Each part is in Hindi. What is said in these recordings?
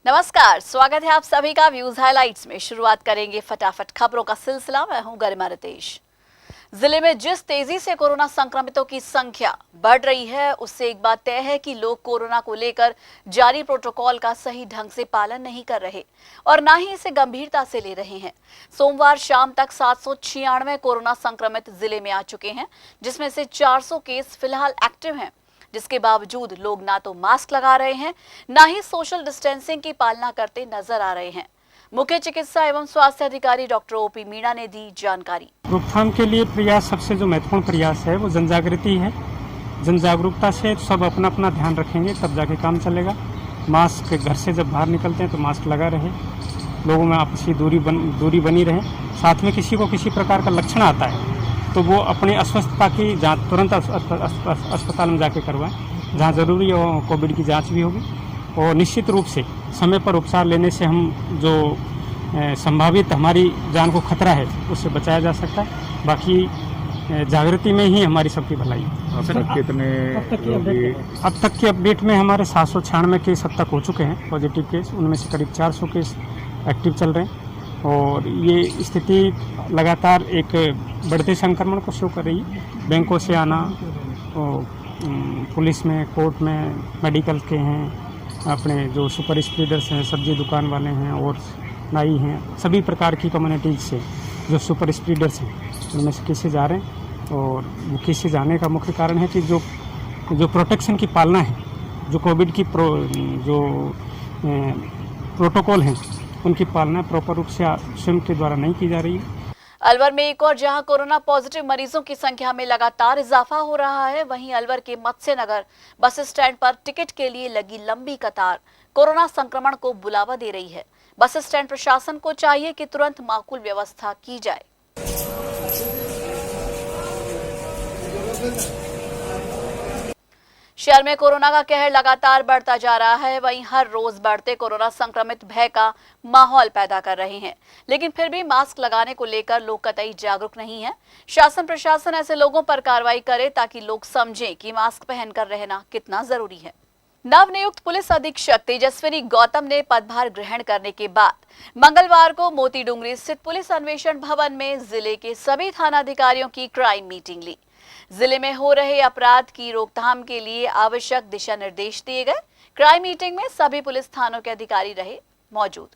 नमस्कार, स्वागत है आप सभी का व्यूज हाइलाइट्स में। शुरुआत करेंगे फटाफट खबरों का सिलसिला। मैं हूं गरिमा रितेश। जिले में जिस तेजी से कोरोना संक्रमितों की संख्या बढ़ रही है, उससे एक बात तय है कि लोग कोरोना को लेकर जारी प्रोटोकॉल का सही ढंग से पालन नहीं कर रहे और ना ही इसे गंभीरता से ले रहे हैं। सोमवार शाम तक 796 कोरोना संक्रमित जिले में आ चुके हैं, जिसमें से 400 केस फिलहाल एक्टिव हैं। जिसके बावजूद लोग ना तो मास्क लगा रहे हैं, ना ही सोशल डिस्टेंसिंग की पालना करते नजर आ रहे हैं। मुख्य चिकित्सा एवं स्वास्थ्य अधिकारी डॉक्टर ओपी मीणा ने दी जानकारी। रोकथाम के लिए प्रयास, सबसे जो महत्वपूर्ण प्रयास है वो जन जागृति है। जन जागरूकता से सब अपना अपना ध्यान रखेंगे तब जाके काम चलेगा। मास्क, घर से जब बाहर निकलते हैं तो मास्क लगा रहे, लोगों में आपसी दूरी बनी रहे। साथ में किसी को किसी प्रकार का लक्षण आता है तो वो अपनी अस्वस्थता की जांच तुरंत अस्पताल में जाके करवाएं। जहाँ ज़रूरी हो कोविड की जांच भी होगी और निश्चित रूप से समय पर उपचार लेने से हम जो संभावित हमारी जान को खतरा है उससे बचाया जा सकता है। बाकी जागृति में ही हमारी सबकी भलाई है। अब तक के अपडेट में हमारे 796 केस अब तक हो चुके हैं पॉजिटिव केस। उनमें से करीब 400 केस एक्टिव चल रहे हैं और ये स्थिति लगातार एक बढ़ते संक्रमण को शो कर रही है। बैंकों से आना, पुलिस में, कोर्ट में, मेडिकल के हैं, अपने जो सुपर स्प्रेडर्स हैं, सब्जी दुकान वाले हैं और नाई हैं, सभी प्रकार की कम्युनिटीज से जो सुपर स्प्रेडर्स हैं उनमें से केसेज आ रहे हैं। और वो केसेज आने का मुख्य कारण है कि जो प्रोटेक्शन की पालना है, जो कोविड की प्रोटोकॉल हैं उनकी पालना प्रॉपर रूप से स्वयं के द्वारा नहीं की जा रही है। अलवर में एक और जहां कोरोना पॉजिटिव मरीजों की संख्या में लगातार इजाफा हो रहा है, वहीं अलवर के मत्स्य नगर बस स्टैंड पर टिकट के लिए लगी लंबी कतार कोरोना संक्रमण को बुलावा दे रही है। बस स्टैंड प्रशासन को चाहिए कि तुरंत माकूल व्यवस्था की जाए। शहर में कोरोना का कहर लगातार बढ़ता जा रहा है। वहीं हर रोज बढ़ते कोरोना संक्रमित भय का माहौल पैदा कर रहे हैं, लेकिन फिर भी मास्क लगाने को लेकर लोग कतई जागरूक नहीं है। शासन प्रशासन ऐसे लोगों पर कार्रवाई करे ताकि लोग समझें कि मास्क पहनकर रहना कितना जरूरी है। नवनियुक्त पुलिस अधीक्षक तेजस्विनी गौतम ने पदभार ग्रहण करने के बाद मंगलवार को मोती डूंगरी स्थित पुलिस अन्वेषण भवन में जिले के सभी थानाधिकारियों की क्राइम मीटिंग ली। जिले में हो रहे अपराध की रोकथाम के लिए आवश्यक दिशा निर्देश दिए गए। क्राइम मीटिंग में सभी पुलिस थानों के अधिकारी रहे मौजूद।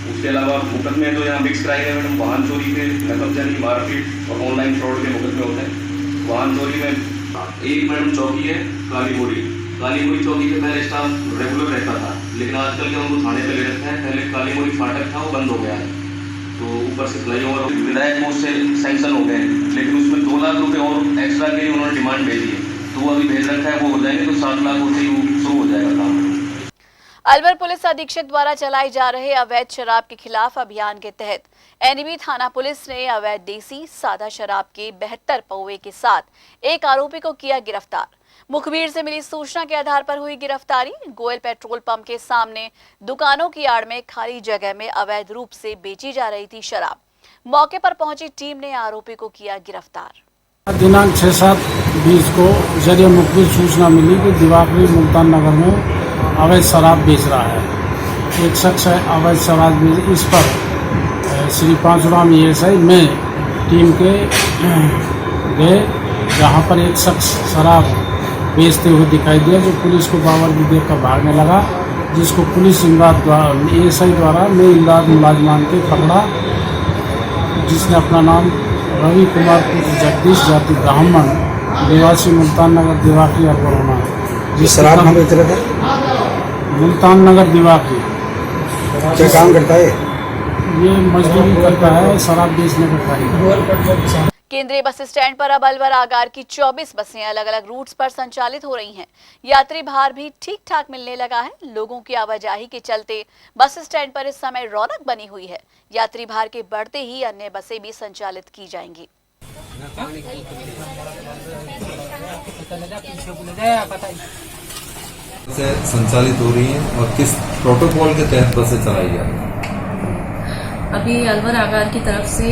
उसके अलावा मुकदमे तो यहाँ मिक्स क्राइम है मैडम। वाहन चोरी के, नकल जानी, मारपीट और ऑनलाइन फ्रॉड के मुकदमे होते हैं। वाहन चोरी में एक मैडम चौकी है कालीमुरी चौकी पे पहले स्टाफ रेगुलर रहता था, लेकिन आजकल के उनको थाने पे ले रखते हैं। पहले कालीमुरी फाटक था, वो बंद हो गया है। तो ऊपर से फ्लाईओवर विधायक को उससे सैंक्शन हो गए, लेकिन उसमें 2 लाख रुपए और एक्स्ट्रा के लिए उन्होंने डिमांड भेजी है, तो वो अभी भेज रखा है। वो हो जाएंगे तो 7 लाख होते ही शुरू हो जाएगा काम। अलवर पुलिस अधीक्षक द्वारा चलाए जा रहे अवैध शराब के खिलाफ अभियान के तहत एनबी थाना पुलिस ने अवैध देसी सादा शराब के 72 पौवे के साथ एक आरोपी को किया गिरफ्तार। मुखबिर से मिली सूचना के आधार पर हुई गिरफ्तारी। गोयल पेट्रोल पंप के सामने दुकानों की आड़ में खाली जगह में अवैध रूप से बेची जा रही थी शराब। मौके पर पहुंची टीम ने आरोपी को किया गिरफ्तार। दिनांक 6/7/20 को जरिए मुखबिर सूचना मिली कि दिवाकरी मुल्तान नगर में अवैध शराब बेच रहा है। एक शख्स है अवैध शराब बेच, इस पर श्री पांचुराम ESI में टीम के गए, जहां पर एक शख्स शराब बेचते हुए दिखाई दिया, जो पुलिस को बावरदी देखकर भागने लगा, जिसको पुलिस ESI द्वारा में इमदाद मुलाजमान के पकड़ा, जिसने अपना नाम रवि कुमार पुत्र जगदीश जाति ब्राह्मण निवासी मुल्तान नगर दिवाकरी अलवर होना है। जिस शराब हम बेच रहे थे मुल्तान नगर दिवाकरी। क्या काम करता है? ये मजदूरी करता है, शराब बेचने का कार्य। केंद्रीय बस स्टैंड पर अब अलवर आगार की 24 बसें अलग अलग रूट्स पर संचालित हो रही हैं। यात्री भार भी ठीक ठाक मिलने लगा है। लोगों की आवाजाही के चलते बस स्टैंड पर इस समय रौनक बनी हुई है। यात्री भार के बढ़ते ही अन्य बसें भी संचालित की जाएंगी। संचालित हो रही हैं और किस प्रोटोकॉल के तहत बसें चलाई जा रही हैं? अभी अलवर आगार की तरफ से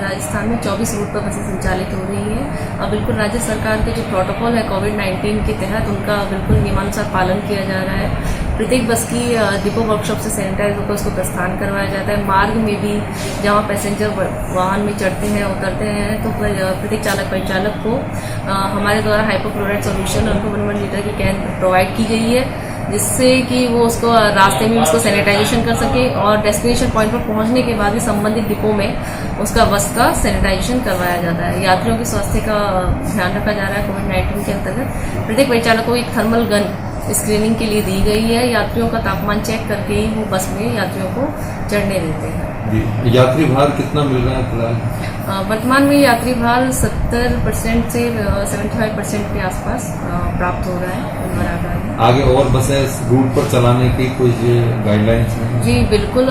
राजस्थान में 24 रूट पर बसें संचालित हो रही हैं। अब बिल्कुल राज्य सरकार के जो प्रोटोकॉल है कोविड-19 के तहत, उनका बिल्कुल नियमानुसार पालन किया जा रहा है। प्रत्येक बस की डिपो वर्कशॉप से सैनिटाइज होकर उसको प्रस्थान करवाया जाता है। मार्ग में भी जहाँ पैसेंजर वाहन में चढ़ते हैं उतरते हैं तो प्रत्येक चालक परिचालक को हमारे द्वारा हाइपोक्लोराइड सॉल्यूशन और 1 लीटर की कैन प्रोवाइड की गई है, जिससे कि वो उसको रास्ते में उसको सैनिटाइजेशन कर सके और डेस्टिनेशन पॉइंट पर पहुंचने के बाद भी संबंधित डिपो में उसका बस का सैनिटाइजेशन करवाया जाता है। यात्रियों के स्वास्थ्य का ध्यान रखा जा रहा है। कोविड-19 के अंतर्गत प्रत्येक परिचालक को एक थर्मल गन स्क्रीनिंग के लिए दी गई है। यात्रियों का तापमान चेक करके ही वो बस में यात्रियों को चढ़ने देते हैं। जी, यात्री भार कितना मिल रहा है फिलहाल? वर्तमान में यात्री भार 70% से 75% के आसपास प्राप्त हो रहा है अलवर आगरा में। आगे और बसें रूट पर चलाने की कोई गाइडलाइंस है? जी बिल्कुल,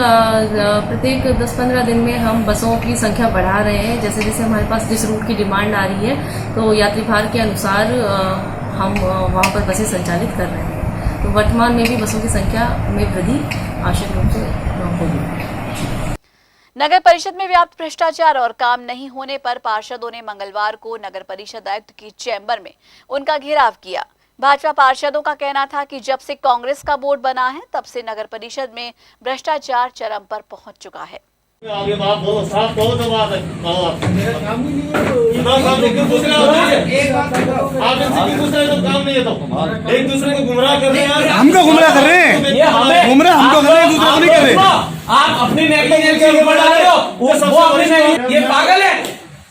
प्रत्येक 10-15 दिन में हम बसों की संख्या बढ़ा रहे हैं। जैसे जैसे हमारे पास जिस रूट की डिमांड आ रही है तो यात्री भार के अनुसार हम वहाँ पर बसें संचालित कर रहे हैं। तो वर्तमान में भी बसों की संख्या में वृद्धि आवश्यक रूप से होगी। नगर परिषद में व्याप्त भ्रष्टाचार और काम नहीं होने पर पार्षदों ने मंगलवार को नगर परिषद आयुक्त की चैम्बर में उनका घेराव किया। भाजपा पार्षदों का कहना था कि जब से कांग्रेस का बोर्ड बना है तब से नगर परिषद में भ्रष्टाचार चरम पर पहुंच चुका है। आगे बात बोलो, साफ कहो तो बात है। मेरा काम ही नहीं है, क्यों पूछ रहे हो? आप इनसे क्यों पूछ रहे हो? काम नहीं है तो एक दूसरे को गुमराह कर रहे हैं। हमको गुमराह कर रहे हैं, गुमराह हमको कर रहे हैं, दूसरे को नहीं कर रहे। आप अपनी नेगलिजेंस के ऊपर डाल रहे हो, वो अपनी नेगलिजेंस। ये पागल है।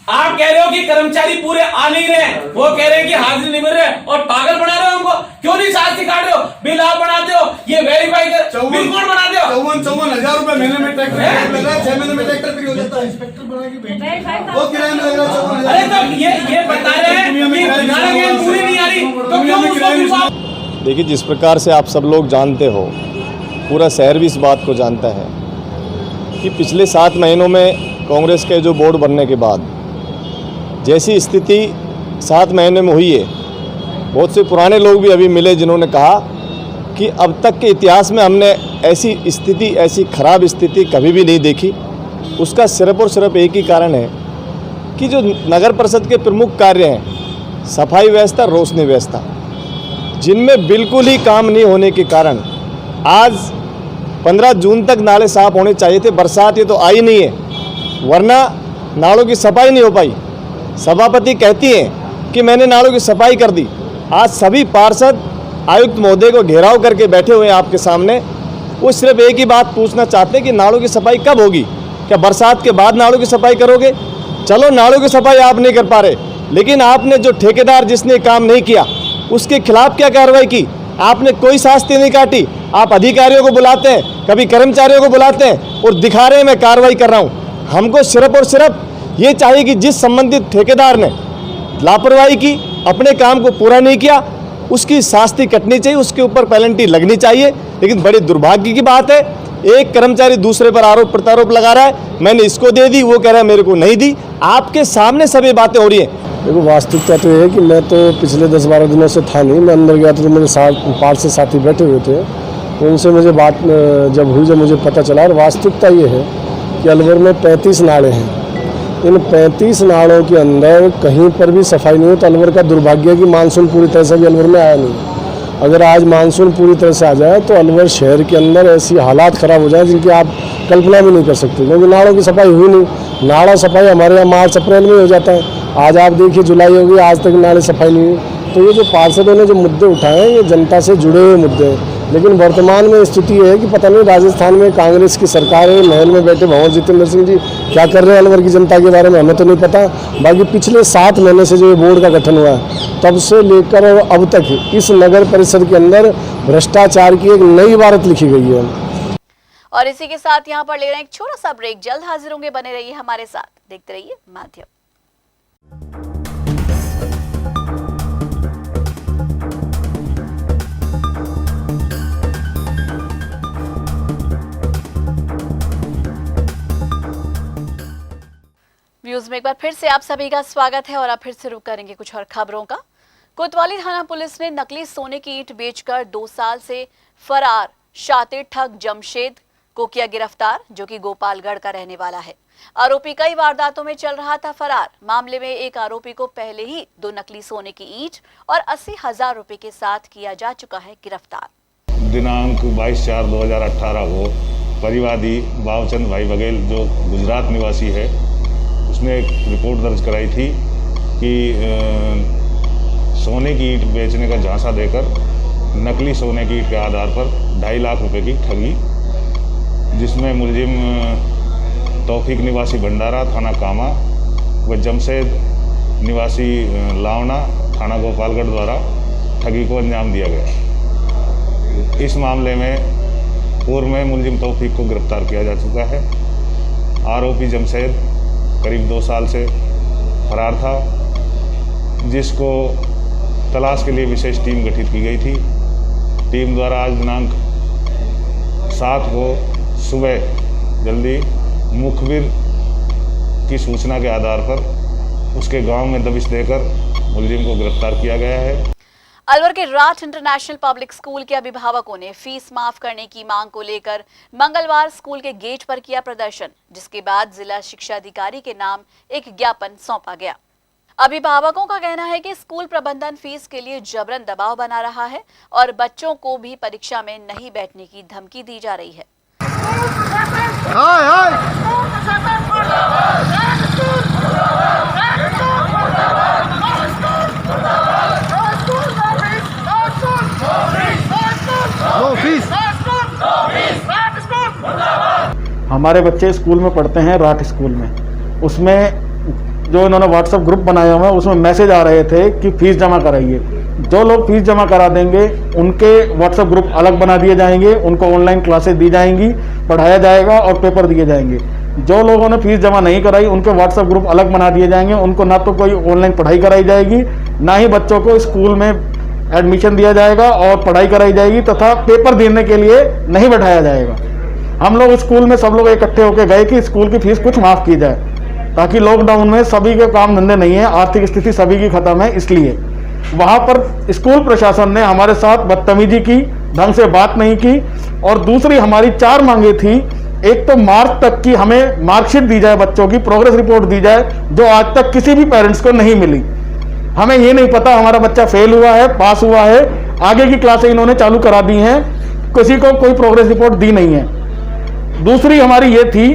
आप कह रहे हो कि कर्मचारी पूरे आ नहीं रहे, वो कह रहे हैं कि हाजिरी नहीं मिल रहे और पागल बना रहे हो हमको। क्यों नहीं शास्ति काट रहे हो? बिल आप बनाते हो, ये वेरीफाई कर, बिल कौन बनाते हो? 54,000 रुपए महीने में टैक्स लग रहा है, 6 महीने में टैक्स फ्री हो जाता है। इंस्पेक्टर बना के वो किराए में लग रहा है। अरे तो ये बता रहे हैं कि पूरी नहीं आ रही तो क्यों उसको? देखिए, जिस प्रकार से आप सब लोग जानते हो, पूरा शहर भी इस बात को जानता है कि पिछले 7 महीनों में कांग्रेस के जो बोर्ड बनने के बाद जैसी स्थिति 7 महीने में हुई है, बहुत से पुराने लोग भी अभी मिले जिन्होंने कहा कि अब तक के इतिहास में हमने ऐसी स्थिति, ऐसी खराब स्थिति कभी भी नहीं देखी। उसका सिर्फ और सिर्फ एक ही कारण है कि जो नगर परिषद के प्रमुख कार्य हैं, सफाई व्यवस्था, रोशनी व्यवस्था, जिनमें बिल्कुल ही काम नहीं होने के कारण आज 15 जून तक नाले साफ होने चाहिए थे। बरसात ये तो आई नहीं है, वरना नालों की सफाई नहीं हो पाई। सभापति कहती हैं कि मैंने नालों की सफाई कर दी। आज सभी पार्षद आयुक्त महोदय को घेराव करके बैठे हुए हैं आपके सामने। वो सिर्फ एक ही बात पूछना चाहते हैं कि नालों की सफाई कब होगी? क्या बरसात के बाद नालों की सफाई करोगे? चलो, नालों की सफाई आप नहीं कर पा रहे, लेकिन आपने जो ठेकेदार जिसने काम नहीं किया उसके खिलाफ क्या कार्रवाई की? आपने कोई शास्ति नहीं काटी। आप अधिकारियों को बुलाते हैं, कभी कर्मचारियों को बुलाते हैं और दिखा रहे हैं मैं कार्रवाई कर रहा हूँ। हमको सिर्फ और सिर्फ ये चाहिए कि जिस संबंधित ठेकेदार ने लापरवाही की, अपने काम को पूरा नहीं किया, उसकी शास्ति कटनी चाहिए, उसके ऊपर पेनल्टी लगनी चाहिए। लेकिन बड़ी दुर्भाग्य की बात है, एक कर्मचारी दूसरे पर आरोप प्रत्यारोप लगा रहा है, मैंने इसको दे दी, वो कह रहा है मेरे को नहीं दी। आपके सामने सभी बातें हो रही हैं। देखो, वास्तविकता तो ये है कि मैं तो पिछले 10-12 दिनों से था नहीं। मैं अंदर गया तो मेरे साथ 5 से साथी बैठे हुए थे, उनसे मुझे बात जब हुई, जब मुझे पता चला। और वास्तविकता ये है कि अलवर में 35 नाले हैं। इन 35 नालों के अंदर कहीं पर भी सफाई नहीं है। तो अलवर का दुर्भाग्य है कि मानसून पूरी तरह से भी अलवर में आया नहीं। अगर आज मानसून पूरी तरह से आ जाए तो अलवर शहर के अंदर ऐसी हालात ख़राब हो जाए जिनकी आप कल्पना भी नहीं कर सकते, क्योंकि नालों की सफाई हुई नहीं। नाला सफाई हमारे यहाँ मार्च अप्रैल में हो जाता है। आज आप देखिए जुलाई हो गई, आज तक नाले सफाई नहीं हुई। तो ये जो पार्षदों ने जो मुद्दे उठाए हैं, ये जनता से जुड़े हुए मुद्दे हैं। लेकिन वर्तमान में स्थिति ये है कि पता नहीं राजस्थान में कांग्रेस की सरकार है, महल में बैठे भंवर जितेंद्र सिंह जी क्या कर रहे हैं अलवर की जनता के बारे में हमें तो नहीं पता। बाकी पिछले 7 महीने से जो ये बोर्ड का गठन हुआ है, तब से लेकर और अब तक इस नगर परिषद के अंदर भ्रष्टाचार की एक नई इबारत लिखी गई है। और इसी के साथ यहाँ पर ले रहे हैं एक छोटा सा ब्रेक। जल्द हाजिर होंगे, बने रहिए हमारे साथ, देखते रहिए माध्यम। व्यूज में एक बार फिर से आप सभी का स्वागत है और अब फिर से रुक करेंगे कुछ और खबरों का। कोतवाली थाना पुलिस ने नकली सोने की ईंट बेचकर 2 साल से फरार शातिर ठग जमशेद को किया गिरफ्तार, जो कि गोपालगढ़ का रहने वाला है। आरोपी कई वारदातों में चल रहा था फरार। मामले में एक आरोपी को पहले ही 2 नकली सोने की ईंट और 80,000 रुपए के साथ किया जा चुका है गिरफ्तार। दिनांक 22/4/2018 को परिवादी बाबचंद भाई बघेल जो गुजरात निवासी है उसने एक रिपोर्ट दर्ज कराई थी कि सोने की ईंट बेचने का झांसा देकर नकली सोने की ईंट के आधार पर 2.5 लाख रुपए की ठगी, जिसमें मुलजिम तौफीक निवासी भंडारा थाना कामा व जमशेद निवासी लावना थाना गोपालगढ़ द्वारा ठगी को अंजाम दिया गया। इस मामले में पूर्व में मुलजिम तौफीक को गिरफ्तार किया जा चुका है। आरोपी जमशेद करीब 2 साल से फरार था, जिसको तलाश के लिए विशेष टीम गठित की गई थी। टीम द्वारा आज दिनांक 7 को सुबह जल्दी मुखबिर की सूचना के आधार पर उसके गांव में दबिश देकर मुलजिम को गिरफ्तार किया गया है। अलवर के राठ इंटरनेशनल पब्लिक स्कूल के अभिभावकों ने फीस माफ करने की मांग को लेकर मंगलवार स्कूल के गेट पर किया प्रदर्शन, जिसके बाद जिला शिक्षा अधिकारी के नाम एक ज्ञापन सौंपा गया। अभिभावकों का कहना है कि स्कूल प्रबंधन फीस के लिए जबरन दबाव बना रहा है और बच्चों को भी परीक्षा में नहीं बैठने की धमकी दी जा रही है। हमारे बच्चे स्कूल में पढ़ते हैं, राठ स्कूल में। उसमें जो इन्होंने व्हाट्सएप ग्रुप बनाया हुआ है उसमें मैसेज आ रहे थे कि फीस जमा कराइए। जो लोग फीस जमा करा देंगे उनके व्हाट्सएप ग्रुप अलग बना दिए जाएंगे, उनको ऑनलाइन क्लासेस दी जाएंगी, पढ़ाया जाएगा और पेपर दिए जाएंगे। जो लोगों ने फीस जमा नहीं कराई उनके व्हाट्सएप ग्रुप अलग बना दिए जाएंगे, उनको ना तो कोई ऑनलाइन पढ़ाई कराई जाएगी, ना ही बच्चों को स्कूल में एडमिशन दिया जाएगा और पढ़ाई कराई जाएगी तथा पेपर देने के लिए नहीं बैठाया जाएगा। हम लोग स्कूल में सब लोग इकट्ठे होकर गए कि स्कूल की फीस कुछ माफ की जाए, ताकि लॉकडाउन में सभी के काम धंधे नहीं है, आर्थिक स्थिति सभी की खत्म है। इसलिए वहां पर स्कूल प्रशासन ने हमारे साथ बदतमीजी की, ढंग से बात नहीं की। और दूसरी हमारी 4 मांगे थी। एक तो मार्च तक की हमें मार्कशीट दी जाए, बच्चों की प्रोग्रेस रिपोर्ट दी जाए, जो आज तक किसी भी पेरेंट्स को नहीं मिली। हमें ये नहीं पता हमारा बच्चा फेल हुआ है, पास हुआ है, आगे की क्लासें इन्होंने चालू करा दी हैं, किसी को कोई प्रोग्रेस रिपोर्ट दी नहीं है। दूसरी हमारी ये थी,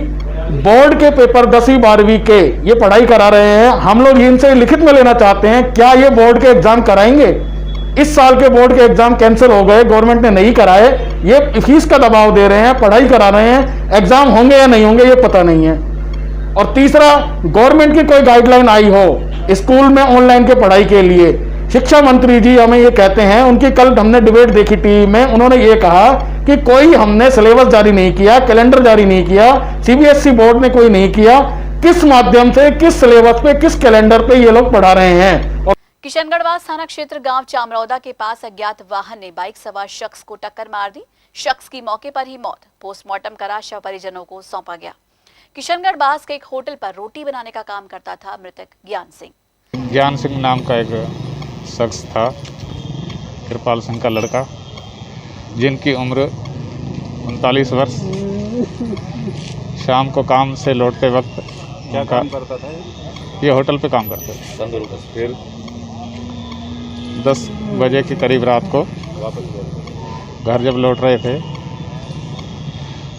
बोर्ड के पेपर 10वीं 12वीं के ये पढ़ाई करा रहे हैं, हम लोग इनसे लिखित में लेना चाहते हैं, क्या ये बोर्ड के एग्जाम कराएंगे? इस साल के बोर्ड के एग्जाम कैंसिल हो गए, गवर्नमेंट ने नहीं कराए, ये फीस का दबाव दे रहे हैं, पढ़ाई करा रहे हैं, एग्जाम होंगे या नहीं होंगे ये पता नहीं है। और तीसरा, गवर्नमेंट की कोई गाइडलाइन आई हो स्कूल में ऑनलाइन के पढ़ाई के लिए। शिक्षा मंत्री जी हमें ये कहते हैं, उनकी कल हमने डिबेट देखी टीवी में, उन्होंने ये कहा कि कोई हमने सिलेबस जारी नहीं किया, कैलेंडर जारी नहीं किया, सीबीएसई बोर्ड ने कोई नहीं किया, किस माध्यम से, किस सिलेबस पे, किस कैलेंडर पे ये लोग पढ़ा रहे हैं। और किशनगढ़वास थाना क्षेत्र गांव चामरौदा के पास अज्ञात वाहन ने बाइक सवार शख्स को टक्कर मार दी। शख्स की मौके पर ही मौत। पोस्टमार्टम करा शव परिजनों को सौंपा गया। किशनगढ़ बास के एक होटल पर रोटी बनाने का काम करता था मृतक ज्ञान सिंह। ज्ञान सिंह नाम का एक शख्स था, कृपाल सिंह का लड़का, जिनकी उम्र 39 वर्ष। शाम को काम से लौटते वक्त क्या काम करता था? ये होटल पे काम करते थे। फिर 10 बजे के करीब रात को वापस घर जब लौट रहे थे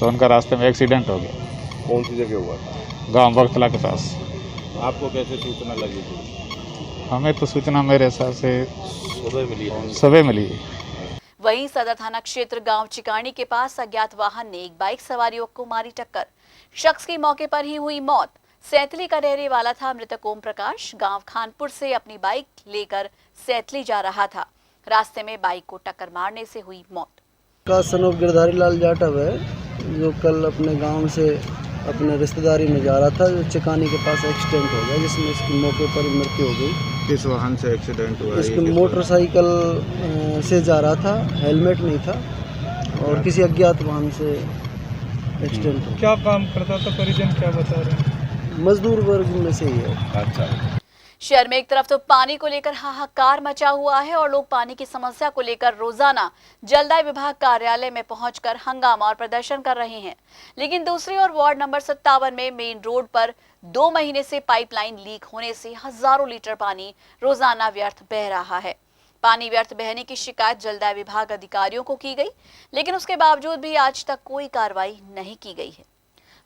तो उनका रास्ते में एक्सीडेंट हो गया। कौन सी जगह हुआ था? गांव बगतला के पास। आपको कैसे सूचना लगी थी? हमें तो सूचना मेरे हिसाब से सुबह मिली। वहीं सदर थाना क्षेत्र गांव चिकानी के पास अज्ञात वाहन ने एक बाइक सवार युवक को मारी टक्कर। शख्स की मौके पर ही हुई मौत। सैतली का रहने वाला था मृतक ओम प्रकाश। गांव खानपुर से अपनी बाइक लेकर सैतली जा रहा था। रास्ते में बाइक को टक्कर मारने से हुई मौत। का सनोफ गिरधारी लाल जाटव है, जो कल अपने गांव से अपने रिश्तेदारी में जा रहा था, जो चिकानी के पास एक्सीडेंट हो गया, जिसमें इसकी मौके पर ही मृत्यु हो गई। किस वाहन से एक्सीडेंट हुआ? इसकी मोटरसाइकिल से जा रहा था, हेलमेट नहीं था और किसी अज्ञात वाहन से एक्सीडेंट हो। क्या काम करता था परिजन क्या बता रहे हैं? मजदूर वर्ग में से ही है। अच्छा। शहर में एक तरफ तो पानी को लेकर हाहाकार मचा हुआ है और लोग पानी की समस्या को लेकर रोजाना जलदाय विभाग कार्यालय में पहुंचकर हंगामा और प्रदर्शन कर रहे हैं। लेकिन दूसरी ओर वार्ड नंबर 57 में मेन रोड पर 2 महीने से पाइपलाइन लीक होने से हजारों लीटर पानी रोजाना व्यर्थ बह रहा है। पानी व्यर्थ बहने की शिकायत जलदाय विभाग अधिकारियों को की गई, लेकिन उसके बावजूद भी आज तक कोई कार्रवाई नहीं की गई है।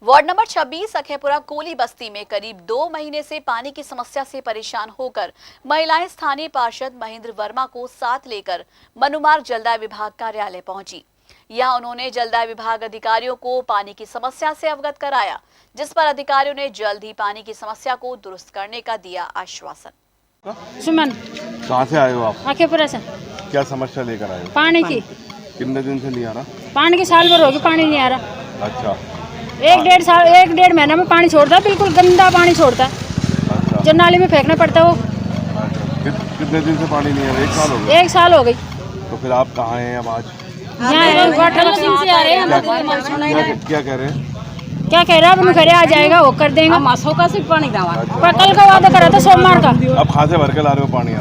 वार्ड नंबर 26 अखेपुरा कोली बस्ती में करीब 2 महीने से पानी की समस्या से परेशान होकर महिलाएं स्थानीय पार्षद महेंद्र वर्मा को साथ लेकर मनुमार्ग जलदाय विभाग कार्यालय पहुंची। यहां उन्होंने जलदाय विभाग अधिकारियों को पानी की समस्या से अवगत कराया, जिस पर अधिकारियों ने जल्द ही पानी की समस्या को दुरुस्त करने का दिया आश्वासन। सुमन, कहाँ से आए हो आप? अखेपुरा से। क्या समस्या लेकर आए हो? पानी की। कितने दिन से नहीं आ रहा? पानी की साल भर होगी, पानी नहीं आ रहा। अच्छा। एक डेढ़ महीना में पानी छोड़ता है, बिल्कुल गंदा पानी छोड़ता है। अच्छा। जो नाली में फेंकना पड़ता है वो। कितने दिन से पानी नहीं आ रहा? 1 साल हो गया। 1 साल हो गई। तो फिर आप कहाँ हैं अब आज? यहाँ वाटर मशीन से आ रहे हैं। क्या कह रहे हैं? क्या कह रहा है? अब घरे आ जाएगा, वो कर देंगे। का सिर्फ पानी पर कल का वादा करा था सोमवार का। अब कहाँ से भर के ला रहे हो पानी?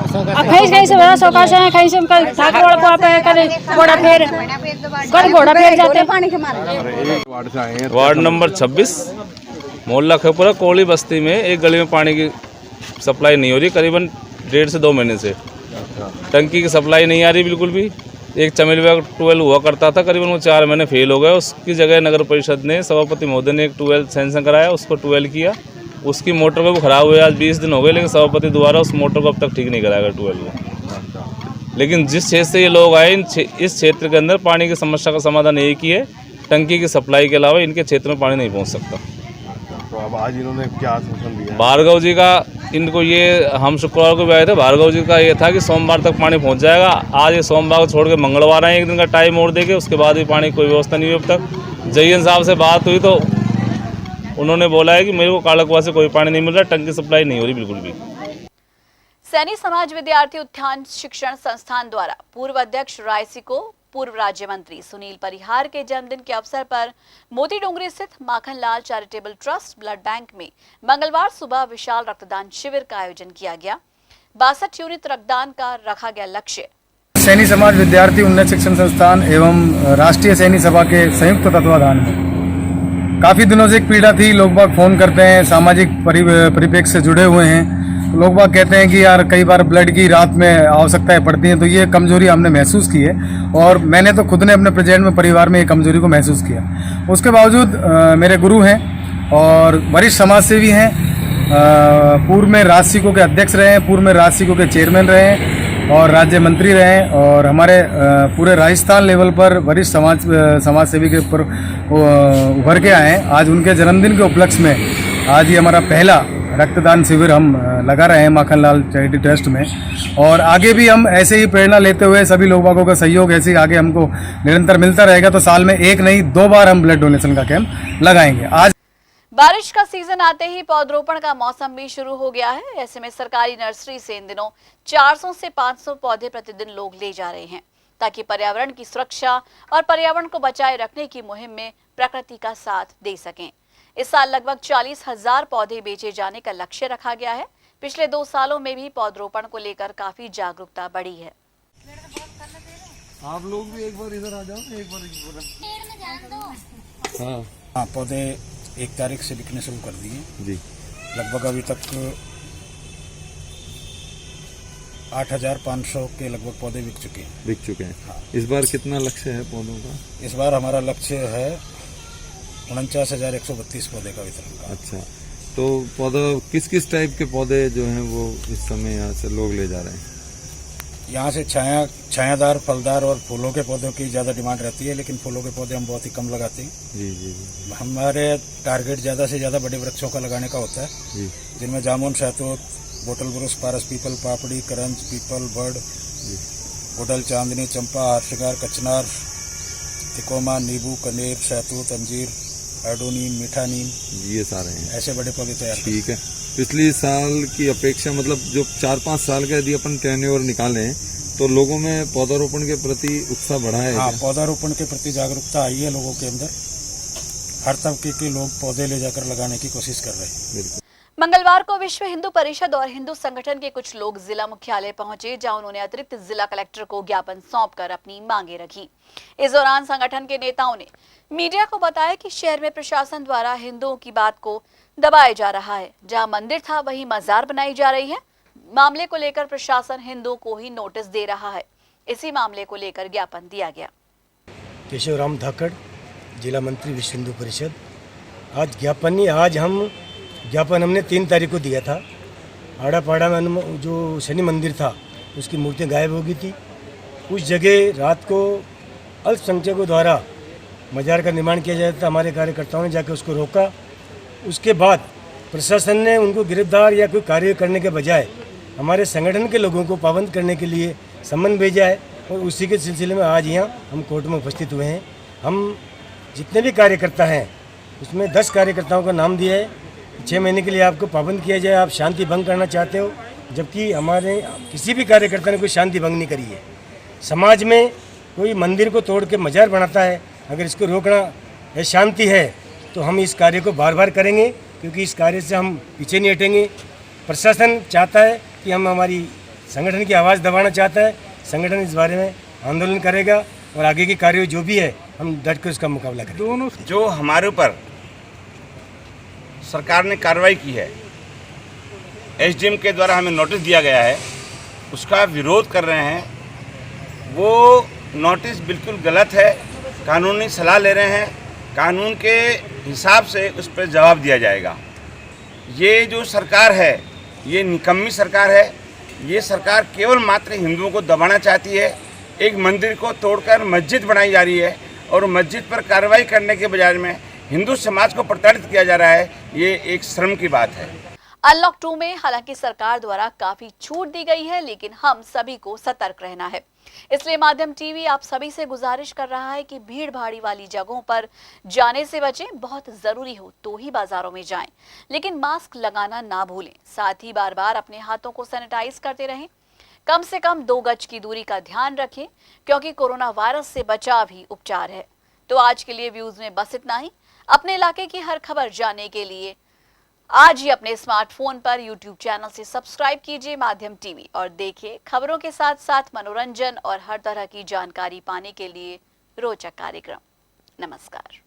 कहीं से भरा, सोका से कहीं से ठाकुर को पे करे घोड़ा फेर जाते हैं पानी के मारे। वार्ड से आए हैं। वार्ड नंबर 26 मोहल्ला अखेपुरा कोली बस्ती में एक गली में पानी की सप्लाई नहीं हो रही करीबन 1.5 से 2 महीने से। टंकी की सप्लाई नहीं आ रही बिल्कुल भी। एक चमेली बाग ट्यूबवेल हुआ करता था, करीबन वो 4 महीने फेल हो गया। उसकी जगह नगर परिषद ने, सभापति महोदय ने एक ट्यूबवेल सैंक्शन कराया, उसको ट्यूबवेल किया। उसकी मोटर को भी खराब हुए, आज 20 दिन हो गए, लेकिन सभापति द्वारा उस मोटर को अब तक ठीक नहीं कराया ट्यूबवेल को। लेकिन जिस क्षेत्र से ये लोग आए, इस क्षेत्र के अंदर पानी की समस्या का समाधान एक ही है, टंकी की सप्लाई के अलावा इनके क्षेत्र में पानी नहीं पहुँच सकता। तो अब आज इन्होंने क्या आश्वासन दिया? भार्गव जी का, इनको ये हम शुक्रवार को भी आए थे, भार्गव जी का ये था कि सोमवार तक पानी पहुंच जाएगा। आज ये सोमवार को छोड़ के मंगलवार आए, 1 दिन का टाइम और देके, उसके बाद भी पानी कोई व्यवस्था नहीं हुई अब तक। जयन साहब से बात हुई तो उन्होंने बोला है कि मेरे को कालकवा से कोई पानी नहीं मिल रहा, टंकी सप्लाई नहीं हो रही बिल्कुल भी। सैनी समाज विद्यार्थी उत्थान शिक्षण संस्थान द्वारा पूर्व अध्यक्ष रायसी को पूर्व राज्य मंत्री सुनील परिहार के जन्मदिन के अवसर पर मोती डोंगरी स्थित Makhanlal charitable trust blood bank में मंगलवार सुबह विशाल रक्तदान शिविर का आयोजन किया गया। 62 यूनिट रक्तदान का रखा गया लक्ष्य। सैनी समाज विद्यार्थी उन्नत शिक्षण संस्थान एवं राष्ट्रीय सैनी सभा के संयुक्त तत्वाधान में काफी दिनों से एक पीड़ा थी। लोग बाग फोन करते हैं, सामाजिक परिप्रेक्ष्य से जुड़े हुए हैं। लोग बाग कहते हैं कि यार कई बार ब्लड की रात में आवश्यकताएं पड़ती हैं, तो ये कमजोरी हमने महसूस की है और मैंने तो खुद ने अपने प्रेजेंट में परिवार में ये कमजोरी को महसूस किया। उसके बावजूद मेरे गुरु हैं और वरिष्ठ समाज सेवी हैं, पूर्व में राजसिको के अध्यक्ष रहे हैं, पूर्व में राजसिको के चेयरमैन रहे हैं और राज्य मंत्री रहे हैं और हमारे पूरे राजस्थान लेवल पर वरिष्ठ समाज सेवी के ऊपर उभर के आए हैं। आज उनके जन्मदिन के उपलक्ष्य में आज ये हमारा पहला रक्तदान शिविर हम लगा रहे हैं माखनलाल चैरिटी ट्रस्ट में और आगे भी हम ऐसे ही प्रेरणा लेते हुए सभी लोगों का सहयोग ऐसे ही आगे हमको निरंतर मिलता रहेगा। तो साल में 1 नहीं 2 बार हम ब्लड डोनेशन का कैंप लगाएंगे। आज बारिश का सीजन आते ही पौधरोपण का मौसम भी शुरू हो गया है। ऐसे में सरकारी नर्सरी से इन दिनों 400 से 500 पौधे प्रतिदिन लोग ले जा रहे हैं, ताकि पर्यावरण की सुरक्षा और पर्यावरण को बचाए रखने की मुहिम में प्रकृति का साथ दे सकें। इस साल लगभग 40,000 पौधे बेचे जाने का लक्ष्य रखा गया है। पिछले 2 सालों में भी पौधरोपण को लेकर काफी जागरूकता बढ़ी है। आप लोग भी एक बार इधर आ जाओ, एक बार। हाँ, पौधे 1 तारीख से बिकने शुरू कर दिए जी। लगभग अभी तक 8,500 के लगभग पौधे बिक चुके हैं। हाँ। इस बार कितना लक्ष्य है पौधों का? इस बार हमारा लक्ष्य है 49,132 पौधे का वितरण का। अच्छा, तो पौधा किस टाइप के पौधे जो हैं वो इस समय यहाँ से लोग ले जा रहे हैं? यहाँ से छायादार, फलदार और फूलों के पौधों की ज़्यादा डिमांड रहती है, लेकिन फूलों के पौधे हम बहुत ही कम लगाते हैं। जी। हमारे टारगेट ज़्यादा से ज़्यादा बड़े वृक्षों का लगाने का होता है जी, जिनमें जामुन, शहतूत, बोतल बुरुश, पारस पीपल, पापड़ी, करंज, पीपल, बर्ड, गुडल, चांदनी, चंपा, हारशिगार, कचनार, तिकोमा, नींबू, कनेर, शहतूत, अंजीर, एडोनीम, मीठा नीम, ये सारे हैं। ऐसे बड़े पौधे तैयार। ठीक है। पिछली साल की अपेक्षा मतलब जो 4-5 साल का यदि अपन टर्नओवर निकालें तो लोगों में पौधारोपण के प्रति उत्साह बढ़ा है। हाँ, पौधारोपण के प्रति जागरूकता आई है लोगों के अंदर। हर तबके के लोग पौधे ले जाकर लगाने की कोशिश कर रहे हैं। बिल्कुल। मंगलवार को विश्व हिंदू परिषद और हिंदू संगठन के कुछ लोग जिला मुख्यालय पहुंचे, जहां उन्होंने अतिरिक्त जिला कलेक्टर को ज्ञापन सौंपकर अपनी मांगे रखी। इस दौरान संगठन के नेताओं ने मीडिया को बताया कि शहर में प्रशासन द्वारा हिंदुओं की बात को दबाया जा रहा है। जहां मंदिर था वहीं मजार बनाई जा रही है। मामले को लेकर प्रशासन हिंदुओं को ही नोटिस दे रहा है। इसी मामले को लेकर ज्ञापन दिया गया। केशवराम धाकड़, जिला मंत्री विश्व हिंदू परिषद। आज ज्ञापन हमने 3 तारीख को दिया था। आड़ापाड़ा में जो शनि मंदिर था उसकी मूर्तियाँ गायब हो गई थी। उस जगह रात को अल्पसंख्यकों द्वारा मजार का निर्माण किया जाता था। हमारे कार्यकर्ताओं ने जाकर उसको रोका। उसके बाद प्रशासन ने उनको गिरफ्तार या कोई कार्य करने के बजाय हमारे संगठन के लोगों को पाबंद करने के लिए सम्मन भेजा है और उसी के सिलसिले में आज यहाँ हम कोर्ट में उपस्थित हुए हैं। हम जितने भी कार्यकर्ता हैं उसमें 10 कार्यकर्ताओं का नाम दिया है। 6 महीने के लिए आपको पाबंद किया जाए। आप शांति भंग करना चाहते हो, जबकि हमारे किसी भी कार्यकर्ता ने कोई शांति भंग नहीं करी है। समाज में कोई मंदिर को तोड़ के मजार बनाता है, अगर इसको रोकना है शांति है तो हम इस कार्य को बार बार करेंगे, क्योंकि इस कार्य से हम पीछे नहीं हटेंगे। प्रशासन चाहता है कि हम हमारी संगठन की आवाज़ दबाना चाहता है। संगठन इस बारे में आंदोलन करेगा और आगे की कार्य जो भी है हम डट कर उसका मुकाबला करेंगे। दोनों जो हमारे ऊपर सरकार ने कार्रवाई की है, एसडीएम के द्वारा हमें नोटिस दिया गया है, उसका विरोध कर रहे हैं। वो नोटिस बिल्कुल गलत है, कानूनी सलाह ले रहे हैं। कानून के हिसाब से उस पर जवाब दिया जाएगा। ये जो सरकार है ये निकम्मी सरकार है। ये सरकार केवल मात्र हिंदुओं को दबाना चाहती है। एक मंदिर को तोड़कर मस्जिद बनाई जा रही है और मस्जिद पर कार्रवाई करने के बजाय में हिंदू समाज को प्रताड़ित किया जा रहा है। ये एक शर्म की बात है। अनलॉक 2 में हालांकि सरकार द्वारा काफी छूट दी गई है, लेकिन हम सभी को सतर्क रहना है। इसलिए माध्यम टीवी आप सभी से गुजारिश कर रहा है कि भीड़ भाड़ी वाली जगहों पर जाने से बचें। बहुत जरूरी हो तो ही बाजारों में जाएं, लेकिन मास्क लगाना ना भूलें। साथ ही बार बार अपने हाथों को सैनिटाइज करते रहें। कम से कम 2 गज की दूरी का ध्यान रखें, क्योंकि कोरोना वायरस से बचाव ही उपचार है। तो आज के लिए व्यूज में बस इतना ही। अपने इलाके की हर खबर जानने के लिए आज ही अपने स्मार्टफोन पर YouTube चैनल से सब्सक्राइब कीजिए माध्यम टीवी और देखिए खबरों के साथ साथ मनोरंजन और हर तरह की जानकारी पाने के लिए रोचक कार्यक्रम। नमस्कार।